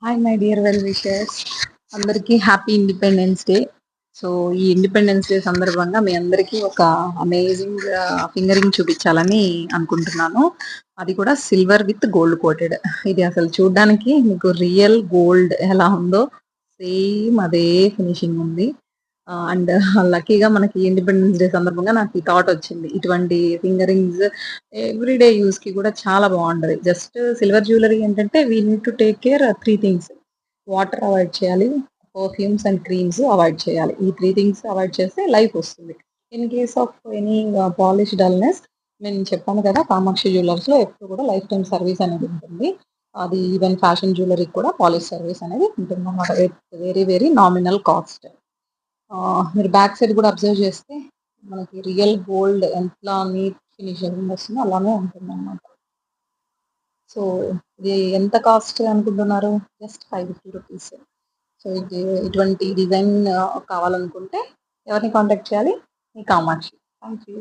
Hi my dear well wishers, అందరికీ happy independence day. So ఈ independence day సందర్భంగా మీ అందరికీ ఒక అమేజింగ్ ఫింగరింగ్ చూపించాలని అనుకుంటున్నాను. అది కూడా సిల్వర్ విత్ గోల్డ్ కోటెడ్. ఇది అసలు చూడడానికి మీకు రియల్ గోల్డ్ ఎలా ఉందో సేమ్ అదే ఫినిషింగ్ ఉంది. అండ్ లక్కీగా మనకి ఇండిపెండెన్స్ డే సందర్భంగా నాకు ఈ థాట్ వచ్చింది. ఇటువంటి ఫింగరింగ్స్ ఎవ్రీడే యూస్ కి కూడా చాలా బాగుంటది. జస్ట్ సిల్వర్ జ్యువెలరీ ఏంటంటే we need to take care 3 things. Water avoid చేయాలి, పర్ఫ్యూమ్స్ అండ్ క్రీమ్స్ అవాయిడ్ చేయాలి. ఈ 3 థింగ్స్ అవాయిడ్ చేస్తే లైఫ్ వస్తుంది. In case of any polish dullness, నేను చెప్పాను కదా, కామాక్షి జ్యువెలర్స్ లో ఎప్పుడు కూడా లైఫ్ టైం సర్వీస్ అనేది ఉంటుంది. అది ఈవెన్ ఫ్యాషన్ జ్యువెలరీ కూడా పాలిష్ సర్వీస్ అనేది ఉంటుంది అన్నమాట. Very very nominal cost. మీరు బ్యాక్ సైడ్ కూడా అబ్జర్వ్ చేస్తే మనకి రియల్ గోల్డ్ ఎంత నీట్ ఫినిషింగ్ వస్తుందో అలానే ఉంటుంది అన్నమాట. సో ఇది ఎంత కాస్ట్ అనుకుంటున్నారు? Just 550 rupees. సో ఇది ఇటువంటి డిజైన్ కావాలనుకుంటే ఎవరిని కాంటాక్ట్ చేయాలి? మీ కామాక్షి. Thank you.